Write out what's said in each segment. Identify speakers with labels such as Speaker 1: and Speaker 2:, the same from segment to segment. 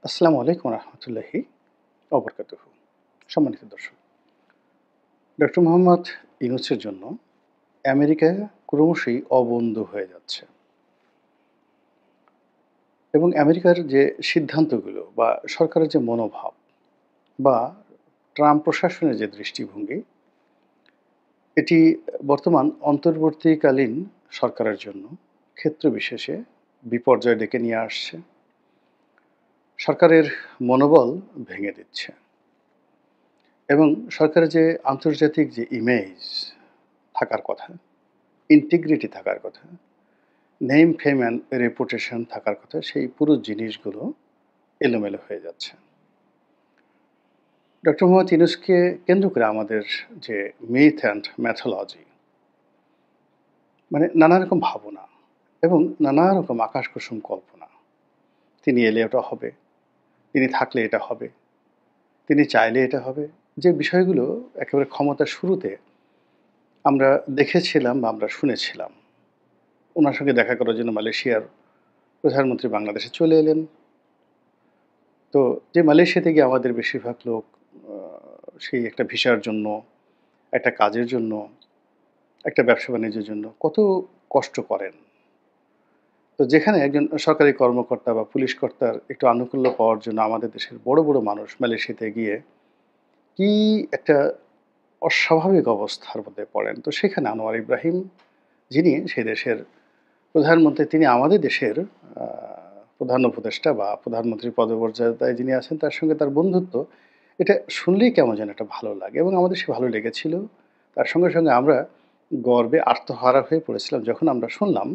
Speaker 1: আসসালামু আলাইকুম রহমতুল্লাহি অবরকাতুহু। সম্মানিত দর্শক, ডক্টর মোহাম্মদ ইউনূসের জন্য আমেরিকা ক্রমশই অবন্ধু হয়ে যাচ্ছে এবং আমেরিকার যে সিদ্ধান্তগুলো বা সরকারের যে মনোভাব বা ট্রাম্প প্রশাসনের যে দৃষ্টিভঙ্গি, এটি বর্তমান অন্তর্বর্তীকালীন সরকারের জন্য ক্ষেত্র বিশেষে বিপর্যয় ডেকে নিয়ে আসছে। সরকারের মনোবল ভেঙে দিচ্ছে এবং সরকারের যে আন্তর্জাতিক যে ইমেজ থাকার কথা, ইন্টিগ্রিটি থাকার কথা, নেম, ফেম অ্যান্ড রেপুটেশন থাকার কথা, সেই পুরো জিনিসগুলো এলোমেলো হয়ে যাচ্ছে। ডক্টর মোহাম্মদ ইউনূসকে কেন্দ্র করে আমাদের যে মিথ অ্যান্ড ম্যাথোলজি, মানে নানা রকম ভাবনা এবং নানা রকম আকাশকুসুম কল্পনা। তিনি এলে ওটা হবে, তিনি থাকলে এটা হবে, তিনি চাইলে এটা হবে। যে বিষয়গুলো একেবারে ক্ষমতার শুরুতে আমরা দেখেছিলাম বা আমরা শুনেছিলাম। উনার সঙ্গে দেখা করার জন্য মালয়েশিয়ার প্রধানমন্ত্রী বাংলাদেশে চলে এলেন। তো যে মালয়েশিয়াতে গিয়ে আমাদের বেশিরভাগ লোক আ সেই একটা ভিসার জন্য, একটা কাজের জন্য, একটা ব্যবসা-বাণিজ্যের জন্য কত কষ্ট করেন। তো যেখানে একজন সরকারি কর্মকর্তা বা পুলিশ কর্তার একটু আনুকূল্য পাওয়ার জন্য আমাদের দেশের বড়, বড় মানুষ মালয়েশিয়াতে গিয়ে কি একটা অস্বাভাবিক অবস্থার মধ্যে পড়েন। তো সেখানে আনোয়ার ইব্রাহিম, যিনি সেই দেশের প্রধানমন্ত্রী, তিনি আমাদের দেশের আ প্রধান উপদেষ্টা বা প্রধানমন্ত্রীর পদমর্যাদায় যিনি আছেন, তার সঙ্গে তার বন্ধুত্ব, এটা শুনলেই কেমন যেন একটা ভালো লাগে এবং আমাদের সে ভালো লেগেছিল। তার সঙ্গে, সঙ্গে আমরা গর্বে আত্মহারা হয়ে পড়েছিলাম যখন আমরা শুনলাম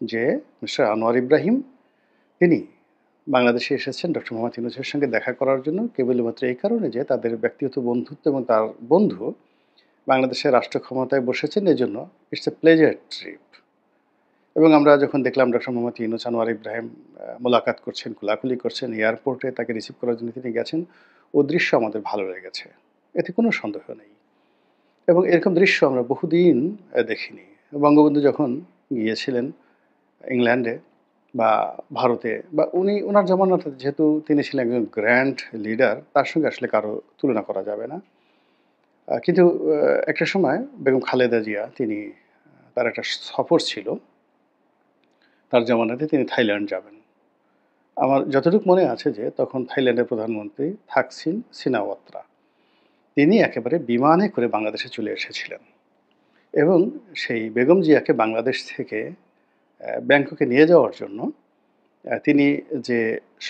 Speaker 1: যে মিস্টার আনোয়ার ইব্রাহিম, তিনি বাংলাদেশে এসেছেন ডক্টর মোহাম্মদ ইউনূসের সঙ্গে দেখা করার জন্য কেবলমাত্র এই কারণে যে তাদের ব্যক্তিগত বন্ধুত্ব এবং তার বন্ধু বাংলাদেশের রাষ্ট্র ক্ষমতায় বসেছেন, এজন্য ইটস এ প্লেজার ট্রিপ। এবং আমরা যখন দেখলাম ডক্টর মোহাম্মদ ইউনূস আনোয়ার ইব্রাহিম মোলাকাত করছেন, কোলাকুলি করছেন, এয়ারপোর্টে তাকে রিসিভ করার জন্য তিনি গেছেন, ও দৃশ্য আমাদের ভালো লেগেছে। এতে কোনো সন্দেহ নেই। এবং এরকম দৃশ্য আমরা বহুদিন দেখিনি। বঙ্গবন্ধু যখন গিয়েছিলেন ইংল্যান্ডে বা ভারতে, বা উনার জমানাতে যেহেতু তিনি ছিলেন একজন গ্র্যান্ড লিডার, তার সঙ্গে আসলে কারো তুলনা করা যাবে না। কিন্তু একটা সময় বেগম খালেদা জিয়া, তিনি তার একটা সফর ছিল। তার জমানাতে তিনি থাইল্যান্ড যাবেন। আমার যতটুকু মনে আছে যে তখন থাইল্যান্ডের প্রধানমন্ত্রী থাকসিন সিনাওয়াত্রা। তিনি একেবারে বিমানে করে বাংলাদেশে চলে এসেছিলেন এবং সেই বেগম জিয়াকে বাংলাদেশ থেকে ব্যাংককে নিয়ে যাওয়ার জন্য তিনি যে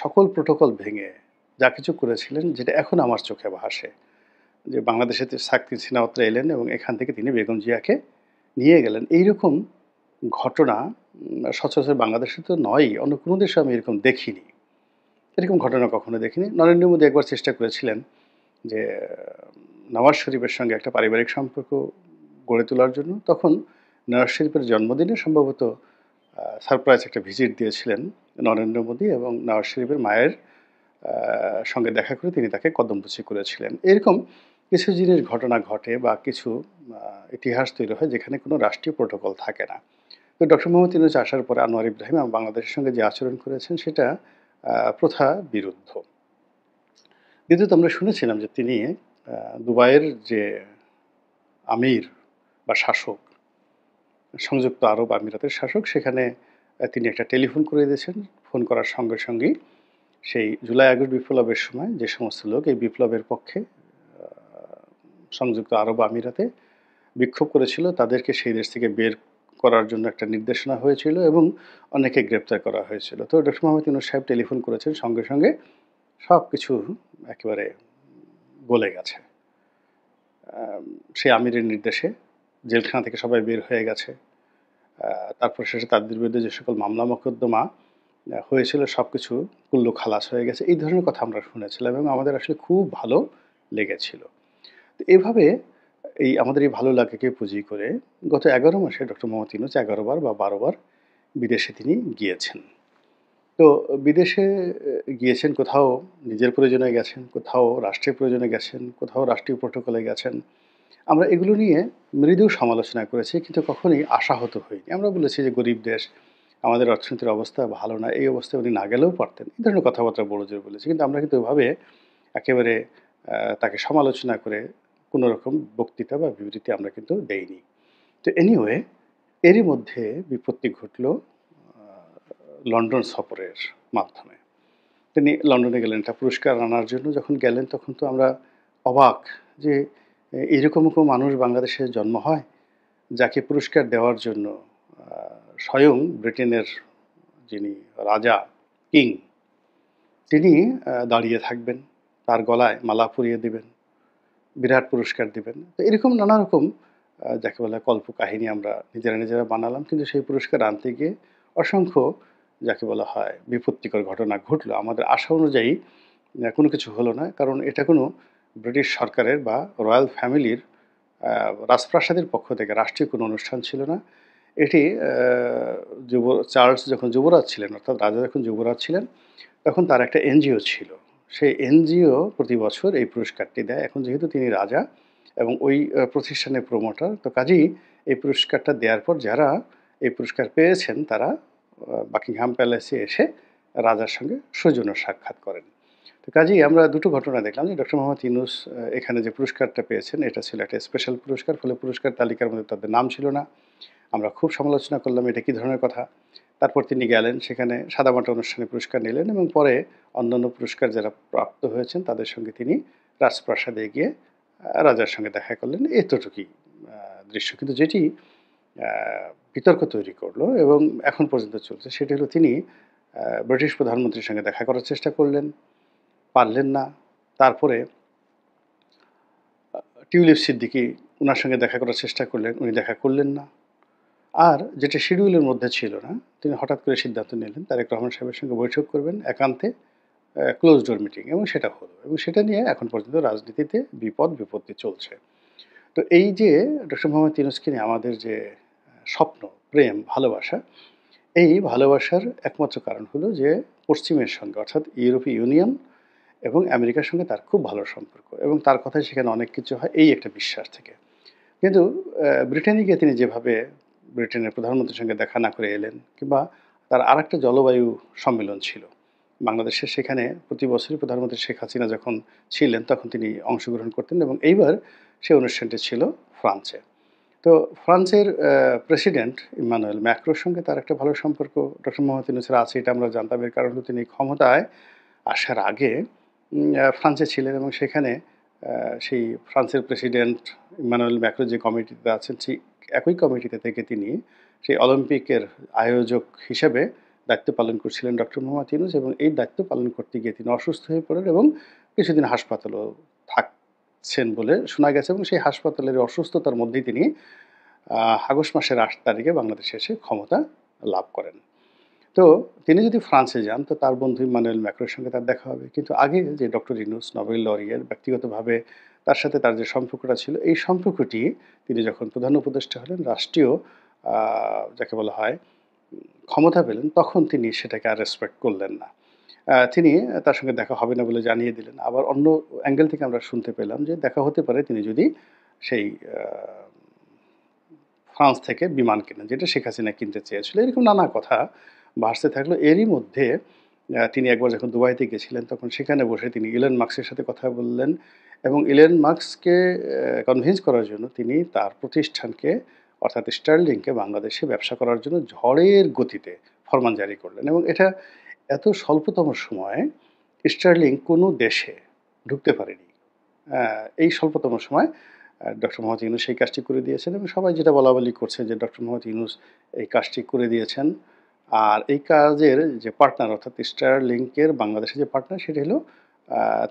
Speaker 1: সকল প্রোটোকল ভেঙে যা কিছু করেছিলেন, যেটা এখন আমার চোখে ভাসে। যে বাংলাদেশে থাকসিন সিনাওয়াত্রা এলেন এবং এখান থেকে তিনি বেগম জিয়াকে নিয়ে গেলেন। এইরকম ঘটনা সচরাচর বাংলাদেশে তো নয়ই, অন্য কোনো দেশে আমি এরকম দেখিনি। এরকম ঘটনা কখনো দেখিনি। নরেন্দ্র মোদী একবার চেষ্টা করেছিলেন যে নওয়াজ শরীফের সঙ্গে একটা পারিবারিক সম্পর্ক গড়ে তোলার জন্য। তখন নওয়াজ শরীফের জন্মদিনে সম্ভবত সারপ্রাইজ একটা ভিজিট দিয়েছিলেন নরেন্দ্র মোদী এবং নওয়াজ শরীফের মায়ের সঙ্গে দেখা করে তিনি তাকে কদমবুচি করেছিলেন। এরকম কিছু জিনিস ঘটনা ঘটে বা কিছু ইতিহাস তৈরি হয় যেখানে কোনো রাষ্ট্রীয় প্রোটোকল থাকে না। তো ডক্টর মোহাম্মদ ইউনূস আসার পরে আনোয়ার ইব্রাহিম এবং বাংলাদেশের সঙ্গে যে আচরণ করেছেন, সেটা প্রথা বিরুদ্ধ। দ্বিতীয়ত আমরা শুনেছিলাম যে তিনি দুবাইয়ের যে আমির বা শাসক, সংযুক্ত আরব আমিরাতের শাসক, সেখানে তিনি একটা টেলিফোন করে দিয়েছেন। ফোন করার সঙ্গে সঙ্গেই সেই জুলাই আগস্ট বিপ্লবের সময় যে সমস্ত লোক এই বিপ্লবের পক্ষে আ সংযুক্ত আরব আমিরাতে বিক্ষোভ করেছিল, তাদেরকে সেই দেশ থেকে বের করার জন্য একটা নির্দেশনা হয়েছিল এবং অনেকে গ্রেপ্তার করা হয়েছিল। তো ডক্টর মোহাম্মদ ইউনূস সাহেব টেলিফোন করেছেন, সঙ্গে, সঙ্গে সবকিছু একেবারে গলে গেছে। সেই আমিরের নির্দেশে জেলখানা থেকে সবাই বের হয়ে গেছে। আ তারপর শেষে তাদের বিরুদ্ধে যে সকল মামলা মোকদ্দমা হয়েছিল, সবকিছু কুল্লু খালাস হয়ে গেছে। এই ধরনের কথা আমরা শুনেছিলাম এবং আমাদের আসলে খুব ভালো লেগেছিল। তো এভাবে আমাদের এই ভালো লাগাকে পুঁজি করে গত ১১ মাসে ডক্টর মোহাম্মদ ইউনূস ১১ বার বা ১২ বার বিদেশে তিনি গিয়েছেন। তো বিদেশে গিয়েছেন, কোথাও নিজের প্রয়োজনে গেছেন, কোথাও রাষ্ট্রের প্রয়োজনে গেছেন, কোথাও রাষ্ট্রীয় প্রোটোকলে গেছেন। আমরা এগুলো নিয়ে মৃদু সমালোচনা করেছি, কিন্তু কখনোই আশাহত হইনি। আমরা বলেছি যে গরিব দেশ, আমাদের অর্থনীতির অবস্থা ভালো না, এই অবস্থায় উনি না গেলেও পারতেন। এই ধরনের কথাবার্তা বড়জোর বলেছে। কিন্তু আমরা কিন্তু ওইভাবে একেবারে তাকে সমালোচনা করে কোনো রকম বক্তৃতা বা বিবৃতি আমরা কিন্তু দেইনি। তো এনিওয়ে এরই মধ্যে বিপত্তি ঘটল আ লন্ডন সফরের মাধ্যমে। তিনি লন্ডনে গেলেন একটা পুরস্কার আনার জন্য। যখন গেলেন তখন তো আমরা অবাক যে এরকমও কোনো মানুষ বাংলাদেশে জন্ম হয়? যাকে পুরস্কার দেওয়ার জন্য আ স্বয়ং ব্রিটেনের যিনি রাজা, কিং তিনি দাঁড়িয়ে থাকবেন। তার গলায় মালা পরিয়ে দিবেন, বিরাট পুরস্কার দিবেন। তো এরকম নানা রকম যাকে বলে কল্পকাহিনী আমরা নিজেরা বানালাম। কিন্তু সেই পুরস্কার আনতে গিয়ে অসংখ্য যাকে বলা হয় বিপত্তিকর ঘটনা ঘটলো। আমাদের আশা অনুযায়ী কোনো কিছু হলো না। কারণ এটা কোনো ব্রিটিশ সরকারের বা রয়াল ফ্যামিলির আ রাজপ্রাসাদের পক্ষ থেকে রাষ্ট্রীয় কোনো অনুষ্ঠান ছিল না। এটি যুব চার্লস যখন যুবরাজ ছিলেন, অর্থাৎ রাজা যখন যুবরাজ ছিলেন, তখন তার একটা এনজিও ছিল। সেই এনজিও প্রতি বছর এই পুরস্কারটি দেয়। এখন যেহেতু তিনি রাজা এবং ওই প্রতিষ্ঠানের প্রমোটার, তো কাজেই এই পুরস্কারটা দেওয়ার পর যারা এই পুরস্কার পেয়েছেন, তারা বাকিংহাম প্যালেসে এসে রাজার সঙ্গে সৌজন্য সাক্ষাৎ করেন। তো কাজেই আমরা দুটো ঘটনা দেখলাম যে ডক্টর মোহাম্মদ ইউনূস এখানে যে পুরস্কারটা পেয়েছেন, এটা ছিল একটা স্পেশাল পুরস্কার। ফলে পুরস্কার তালিকার মধ্যে তাদের নাম ছিল না। আমরা খুব সমালোচনা করলাম, এটা কী ধরনের কথা? তারপর তিনি গেলেন, সেখানে সাদামাটা অনুষ্ঠানে পুরস্কার নিলেন এবং পরে অন্যান্য পুরস্কার যারা প্রাপ্ত হয়েছেন তাদের সঙ্গে তিনি রাজপ্রাসাদে গিয়ে রাজার সঙ্গে দেখা করলেন। এতটুকুই আ দৃশ্য। কিন্তু যেটি আ বিতর্ক তৈরি করলো এবং এখন পর্যন্ত চলছে, সেটি হলো তিনি ব্রিটিশ প্রধানমন্ত্রীর সঙ্গে দেখা করার চেষ্টা করলেন, পারলেন না। তারপরে টিউলিপ সিদ্দিকী উনার সঙ্গে দেখা করার চেষ্টা করলেন, উনি দেখা করলেন না। আর যেটা শিডিউলের মধ্যে ছিল না, তিনি হঠাৎ করে সিদ্ধান্ত নিলেন তারেক রহমান সাহেবের সঙ্গে বৈঠক করবেন একান্তে, ক্লোজ ডোর মিটিং, এবং সেটা হলো এবং সেটা নিয়ে এখন পর্যন্ত রাজনীতিতে বিপদ-বিপত্তি চলছে। তো এই যে ডক্টর মোহাম্মদ ইউনূসকে নিয়ে আমাদের যে স্বপ্ন, প্রেম, ভালোবাসা, এই ভালোবাসার একমাত্র কারণ হলো যে পশ্চিমের সঙ্গে, অর্থাৎ ইউরোপীয় ইউনিয়ন এবং আমেরিকার সঙ্গে তার খুব ভালো সম্পর্ক এবং তার কথায় সেখানে অনেক কিছু হয়, এই একটা বিশ্বাস থেকে। কিন্তু ব্রিটেনে গিয়ে তিনি যেভাবে ব্রিটেনের প্রধানমন্ত্রীর সঙ্গে দেখা না করে এলেন, কিংবা তার আরেকটা জলবায়ু সম্মেলন ছিল বাংলাদেশের, সেখানে প্রতি বছরই প্রধানমন্ত্রী শেখ হাসিনা যখন ছিলেন তখন তিনি অংশগ্রহণ করতেন এবং এইবার সেই অনুষ্ঠানটি ছিল ফ্রান্সে। তো ফ্রান্সের প্রেসিডেন্ট ইম্মানুয়েল ম্যাক্রোর সঙ্গে তার একটা ভালো সম্পর্ক ডক্টর মোহাম্মদ ইউনূসের আছে, এটা আমরা জানতাম। এর কারণ হলো তিনি ক্ষমতায় আসার আগে ফ্রান্সে ছিলেন এবং সেখানে সেই ফ্রান্সের প্রেসিডেন্ট ইম্মানুয়েল ম্যাক্রো যে কমিটিতে আছেন, সেই একই কমিটিতে থেকে তিনি সেই অলিম্পিকের আয়োজক হিসেবে দায়িত্ব পালন করছিলেন ডক্টর মোহাম্মদ ইউনূস, এবং এই দায়িত্ব পালন করতে গিয়ে তিনি অসুস্থ হয়ে পড়েন এবং কিছুদিন হাসপাতালেও থাকছেন বলে শোনা গেছে এবং সেই হাসপাতালের অসুস্থতার মধ্যেই তিনি আগস্ট মাসের ৮ তারিখে বাংলাদেশে এসে ক্ষমতা লাভ করেন। তো তিনি যদি ফ্রান্সে যান তো তার বন্ধু ইম্মানুয়েল ম্যাক্রোর সঙ্গে তার দেখা হবে। কিন্তু আগে যে ডক্টর ইউনূস নোবেল লরিয়েট, ব্যক্তিগতভাবে তার সাথে তার যে সম্পর্কটা ছিল, এই সম্পর্কটি তিনি যখন প্রধান উপদেষ্টা হলেন, রাষ্ট্রীয় আ যাকে বলা হয় ক্ষমতা পেলেন, তখন তিনি সেটাকে আর রেসপেক্ট করলেন না। তিনি তার সঙ্গে দেখা হবে না বলে জানিয়ে দিলেন। আবার অন্য অ্যাঙ্গেল থেকে আমরা শুনতে পেলাম যে দেখা হতে পারে তিনি যদি সেই আ ফ্রান্স থেকে বিমান কেনেন, যেটা শেখ হাসিনা কিনতে চেয়েছিল। এরকম নানা কথা ভাসতে থাকলো। এরই মধ্যে তিনি একবার যখন দুবাইতে গেছিলেন, তখন সেখানে বসে তিনি ইলন মাস্কের সাথে কথা বললেন এবং ইলন মাস্ককে কনভিন্স করার জন্য তিনি তার প্রতিষ্ঠানকে, অর্থাৎ স্টার্লিংকে বাংলাদেশে ব্যবসা করার জন্য ঝড়ের গতিতে ফরমান জারি করলেন এবং এটা এত স্বল্পতম সময়ে স্টার্লিং কোনো দেশে ঢুকতে পারেনি। এই স্বল্পতম সময় ডক্টর মোহাম্মদ ইউনূস সেই কাজটি করে দিয়েছেন এবং সবাই যেটা বলাবলি করছে যে ডক্টর মোহাম্মদ ইউনূস এই কাজটি করে দিয়েছেন। আর এই কাজের যে পার্টনার, অর্থাৎ স্টারলিংকের বাংলাদেশের যে পার্টনার, সেটি হলো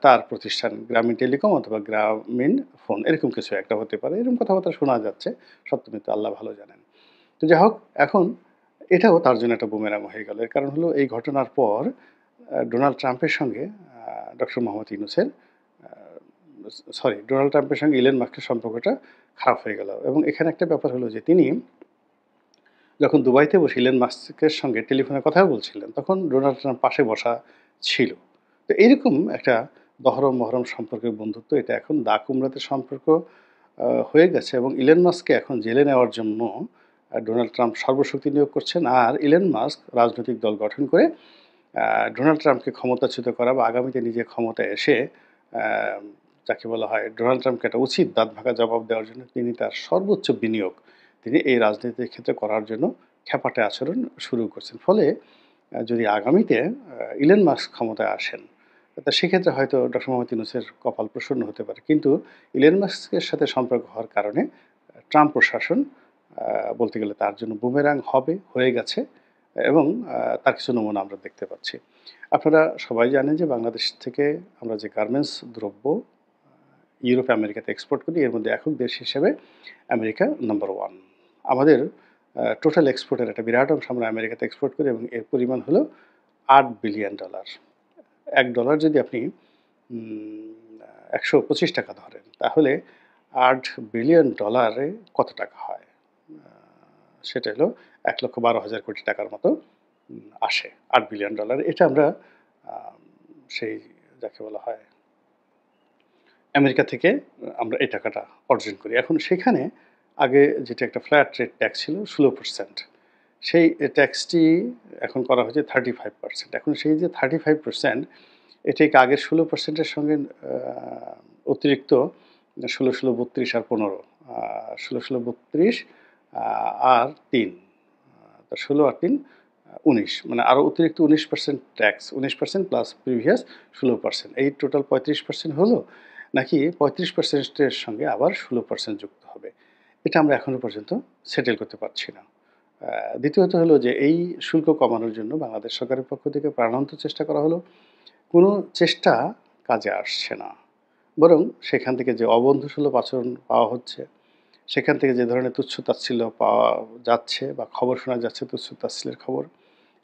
Speaker 1: তার প্রতিষ্ঠান গ্রামীণ টেলিকম অথবা গ্রামীণ ফোন, এরকম কিছু একটা হতে পারে। এরকম কথাবার্তা শোনা যাচ্ছে। সত্য মিথ্যা আল্লাহ ভালো জানেন। তো যাই হোক, এখন এটাও তার জন্য একটা বুমেরাং হয়ে গেল। এর কারণ হলো এই ঘটনার পর ডোনাল্ড ট্রাম্পের সঙ্গে ডক্টর মোহাম্মদ ইউনূসের আ ডোনাল্ড ট্রাম্পের সঙ্গে ইলন মাস্কের সম্পর্কটা খারাপ হয়ে গেল এবং এখানে একটা ব্যাপার হলো যে তিনি যখন দুবাইতে বসে ইলন মাস্কের সঙ্গে টেলিফোনে কথা বলছিলেন, তখন ডোনাল্ড ট্রাম্প পাশে বসা ছিল। তো এইরকম একটা দহরম-মহরম সম্পর্কের বন্ধুত্ব, এটা এখন দা কুমড়াতে সম্পর্ক হয়ে গেছে এবং ইলন মাস্ককে এখন জেলে নেওয়ার জন্য ডোনাল্ড ট্রাম্প সর্বশক্তি নিয়োগ করছেন, আর ইলন মাস্ক রাজনৈতিক দল গঠন করে ডোনাল্ড ট্রাম্পকে ক্ষমতাচ্যুত করা বা আগামীতে নিজে ক্ষমতায় এসে আ যাকে বলা হয় ডোনাল্ড ট্রাম্পকে একটা উচিত দাঁতভাঙা জবাব দেওয়ার জন্য তিনি তার সর্বোচ্চ বিনিয়োগ তিনি এই রাজনীতির ক্ষেত্রে করার জন্য খ্যাপাটে আচরণ শুরু করছেন। ফলে যদি আগামীতে ইলন মাস্ক ক্ষমতায় আসেন, তা সেক্ষেত্রে হয়তো ডক্টর মোহাম্মদ ইউনূসের কপাল প্রসন্ন হতে পারে। কিন্তু ইলন মাস্কের সাথে সম্পর্ক হওয়ার কারণে ট্রাম্প প্রশাসন আ বলতে গেলে তার জন্য বুমেরাং হবে, হয়ে গেছে এবং তার কিছু নমুনা আমরা দেখতে পাচ্ছি। আপনারা সবাই জানেন যে বাংলাদেশ থেকে আমরা যে গার্মেন্টস দ্রব্য ইউরোপ, আমেরিকাতে এক্সপোর্ট করি, এর মধ্যে একক দেশ হিসেবে আমেরিকা নাম্বার 1। আমাদের টোটাল এক্সপোর্টের একটা বিরাট অংশ আমরা আমেরিকাতে এক্সপোর্ট করি এবং এর পরিমাণ হলো $8 বিলিয়ন। $1 যদি আপনি ৳১২৫ ধরেন, তাহলে $8 বিলিয়ন কত টাকা হয়? আ সেটা হলো ৳১,১২,০০০,০০,০০,০০০ মতো আসে $8 বিলিয়ন। এটা আমরা আ সেই যাকে বলা হয় আমেরিকা থেকে আমরা এই টাকাটা অর্জন করি। এখন সেখানে আগে যেটা একটা ফ্ল্যাট রেট ট্যাক্স ছিল ১৬%, সেই ট্যাক্সটি এখন করা হয়েছে 35%। এখন সেই যে 35% এটাকে আগের ১৬% এর সঙ্গে আ অতিরিক্ত ১৬, ১৬, ৩২ আর ১৫ আ ১৬, ১৬, ৩২ আ আর ৩ ১৬ আর ৩ ১৯ মানে আরো অতিরিক্ত ১৯% ট্যাক্স, ১৯% প্লাস প্রিভিয়াস ১৬%, এই টোটাল ৩৫% হলো, নাকি ৩৫% এর সঙ্গে আবার ১৬% যুক্ত হবে? এটা আমরা এখনো পর্যন্ত সেটেল করতে পারছি না। আ দ্বিতীয়ত হলো যে এই শুল্ক কমানোর জন্য বাংলাদেশ সরকারের পক্ষ থেকে প্রাণান্ত চেষ্টা করা হলো। কোনো চেষ্টা কাজে আসছে না। বরং সেখান থেকে যে অবন্ধুসুলভ আচরণ পাওয়া হচ্ছে, সেখান থেকে যে ধরনের তুচ্ছ-তাচ্ছিল্য পাওয়া যাচ্ছে বা খবর শোনা যাচ্ছে তুচ্ছ-তাচ্ছিল্যের খবর,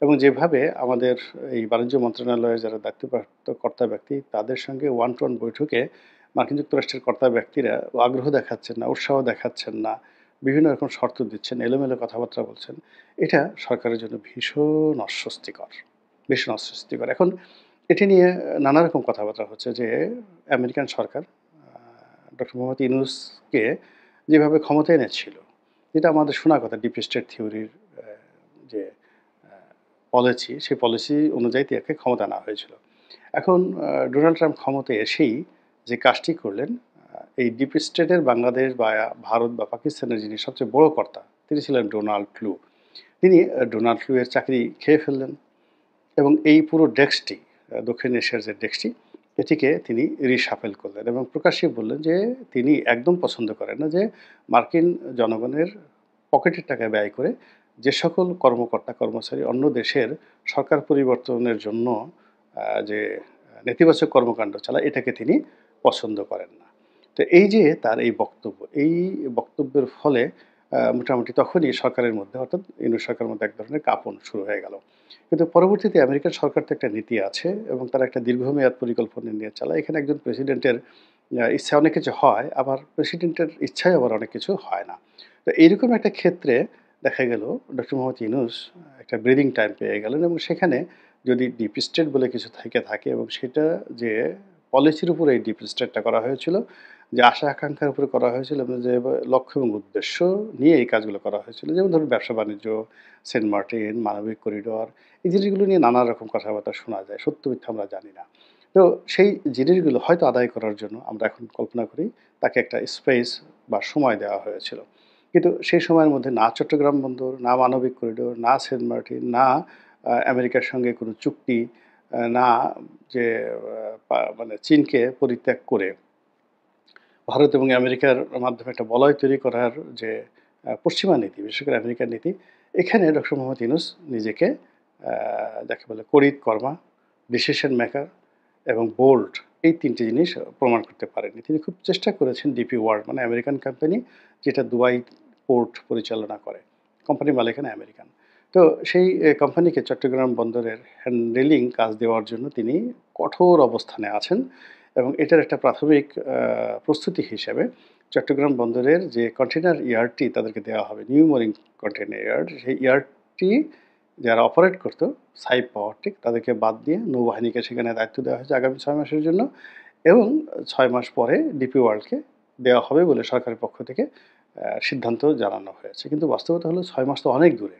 Speaker 1: এবং যেভাবে আমাদের এই বাণিজ্য মন্ত্রণালয়ের যারা দায়িত্বপ্রাপ্ত কর্তা ব্যক্তি তাদের সঙ্গে ওয়ান টু ওয়ান বৈঠকে মার্কিন যুক্তরাষ্ট্রের কর্তা ব্যক্তিরা আগ্রহ দেখাচ্ছেন না, উৎসাহ দেখাচ্ছেন না, বিভিন্ন রকম শর্ত দিচ্ছেন, এলোমেলো কথাবার্তা বলছেন। এটা সরকারের জন্য ভীষণ অস্বস্তিকর। এখন এটি নিয়ে নানা রকম কথাবার্তা হচ্ছে যে আমেরিকান সরকার ডক্টর মোহাম্মদ ইউনূসকে যেভাবে ক্ষমতায় এনেছিল, যেটা আমাদের শোনা কথা ডিপ স্টেট থিওরির যে আ পলিসি, সেই পলিসি অনুযায়ী তাকে ক্ষমতা আনা হয়েছিল। এখন ডোনাল্ড ট্রাম্প ক্ষমতায় এসেই যে কাজটি করলেন, এই ডিপ স্টেটের বাংলাদেশ বা ভারত বা পাকিস্তানের যিনি সবচেয়ে বড় কর্তা, তিনি ছিলেন ডোনাল্ড লু। তিনি ডোনাল্ড লু এর চাকরি খেয়ে ফেললেন। এবং এই পুরো ডেস্কটি দক্ষিণ এশিয়ার যে ডেস্কটি, এটিকে তিনি রিশাফেল করলেন এবং প্রকাশ্যে বললেন যে তিনি একদম পছন্দ করেন না যে মার্কিন জনগণের পকেটের টাকা ব্যয় করে যে সকল কর্মকর্তা কর্মচারী অন্য দেশের সরকার পরিবর্তনের জন্য যে নেতিবাচক কর্মকাণ্ড চালায়, এটাকে তিনি পছন্দ করেন না। তো এই যে তার এই বক্তব্য, এই বক্তব্যের ফলে মোটামুটি তখনই সরকারের মধ্যে অর্থাৎ ইউনূস সরকারের মধ্যে এক ধরনের কাঁপন শুরু হয়ে গেল। কিন্তু পরবর্তীতে আমেরিকান সরকার তো একটা নীতি আছে এবং তারা একটা দীর্ঘমেয়াদ পরিকল্পনা নিয়ে চালায়। এখানে একজন প্রেসিডেন্টের ইচ্ছায় অনেক কিছু হয়, আবার প্রেসিডেন্টের ইচ্ছায় আবার অনেক কিছু হয় না। তো এইরকম একটা ক্ষেত্রে দেখা গেল ডক্টর মোহাম্মদ ইউনূস একটা ব্রিদিং টাইম পেয়ে গেলেন এবং সেখানে যদি ডিপ স্টেট বলে কিছু থেকে থাকে এবং সেটা যে পলিসির উপরে এই ডিপ স্টেটটা করা হয়েছিল, যে আশা আকাঙ্ক্ষার উপরে করা হয়েছিল এবং যে লক্ষ্য এবং উদ্দেশ্য নিয়ে এই কাজগুলো করা হয়েছিল। যেমন ধরুন ব্যবসা-বাণিজ্য, সেন্ট মার্টিন, মানবিক করিডোর, এই জিনিসগুলো নিয়ে নানা রকম কথাবার্তা শোনা যায়। সত্য মিথ্যা আমরা জানি না। তো সেই জিনিসগুলো হয়তো আদায় করার জন্য আমরা এখন কল্পনা করি তাকে একটা স্পেস বা সময় দেওয়া হয়েছিল। কিন্তু সেই সময়ের মধ্যে না চট্টগ্রাম বন্দর, না মানবিক করিডোর, না সেন্ট মার্টিন, না আমেরিকার সঙ্গে কোনো চুক্তি, না যে মানে চীনকে পরিত্যাগ করে ভারত এবং আমেরিকার মাধ্যমে একটা বলয় তৈরি করার যে পশ্চিমা নীতি, বিশেষ করে আমেরিকার নীতি, এখানে ডক্টর মোহাম্মদ ইউনূস নিজেকে আ যাকে বলে কড়িত কর্মা, ডিসিশন মেকার এবং বোল্ড, এই ৩ টে জিনিস প্রমাণ করতে পারেননি। তিনি খুব চেষ্টা করেছেন ডিপি ওয়ার্ল্ড মানে আমেরিকান কোম্পানি যেটা দুবাই পোর্ট পরিচালনা করে। কোম্পানির মালিকানা আমেরিকান। তো সেই কোম্পানিকে চট্টগ্রাম বন্দরের হ্যান্ডেলিং কাজ দেওয়ার জন্য তিনি কঠোর অবস্থানে আছেন এবং এটার একটা প্রাথমিক প্রস্তুতি হিসেবে চট্টগ্রাম বন্দরের যে কন্টেইনার ইয়ার্ডটি তাদেরকে দেওয়া হবে, নিউ মরিন কন্টেইনার ইয়ার্ড, সেই ইয়ার্ডটি যারা অপারেট করতো সাইপ পাওয়ারটেক তাদেরকে বাদ দিয়ে নৌবাহিনীকে সেখানে দায়িত্ব দেওয়া হয়েছে আগামী ৬ মাসের জন্য এবং ৬ মাস পরে ডিপি ওয়ার্ল্ডকে দেওয়া হবে বলে সরকারের পক্ষ থেকে সিদ্ধান্ত জানানো হয়েছে। কিন্তু বাস্তবতা হলো ৬ মাস তো অনেক দূরে।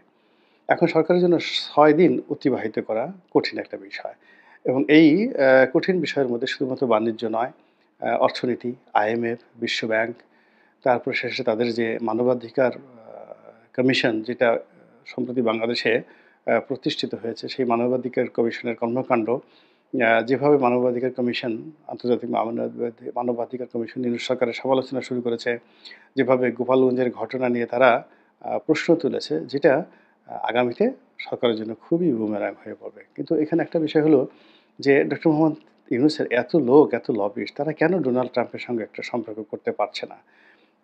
Speaker 1: এখন সরকারের জন্য ৬ দিন অতিবাহিত করা কঠিন একটা বিষয়। এবং এই কঠিন বিষয়ের মধ্যে শুধুমাত্র বাণিজ্য নয়, অর্থনীতি, IMF, বিশ্বব্যাংক, তারপর শেষে তাদের যে মানবাধিকার কমিশন যেটা সম্প্রতি বাংলাদেশে প্রতিষ্ঠিত হয়েছে, সেই মানবাধিকার কমিশনের কর্মকাণ্ড যেভাবে মানবাধিকার কমিশন, আন্তর্জাতিক মানবাধিকার কমিশন ইউনূস সরকারের সমালোচনা শুরু করেছে, যেভাবে গোপালগঞ্জের ঘটনা নিয়ে তারা প্রশ্ন তুলেছে, যেটা আগামীতে সরকারের জন্য খুবই বুমেরাং হয়ে পড়বে। কিন্তু এখানে একটা বিষয় হলো যে ডক্টর মোহাম্মদ ইউনূসের এত লোক, এত লবিস্ট, তারা কেন ডোনাল্ড ট্রাম্পের সঙ্গে একটা সম্পর্ক করতে পারছে না?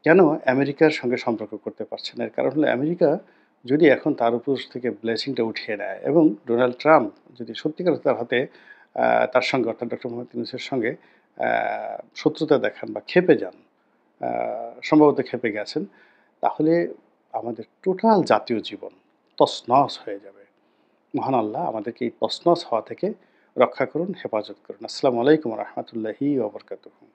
Speaker 1: কেন আমেরিকার সঙ্গে সম্পর্ক করতে পারছে না? এর কারণ হলো আমেরিকা যদি এখন তার উপর থেকে ব্লেসিংটা উঠিয়ে নেয় এবং ডোনাল্ড ট্রাম্প যদি সত্যিকার তার হাতে তার সঙ্গে অর্থাৎ ডক্টর মোহাম্মদ ইউনূসের সঙ্গে আ শত্রুতা দেখান বা ক্ষেপে যান, আ সম্ভবত ক্ষেপে গেছেন, তাহলে আমাদের টোটাল জাতীয় জীবন তছনছ হয়ে যাবে। মহান আল্লাহ আমাদেরকে এই তছনছ হওয়া থেকে রক্ষা করুন, হেফাজত করুন। আসসালামু আলাইকুম ওয়া রাহমাতুল্লাহি ওয়া বারাকাতুহু।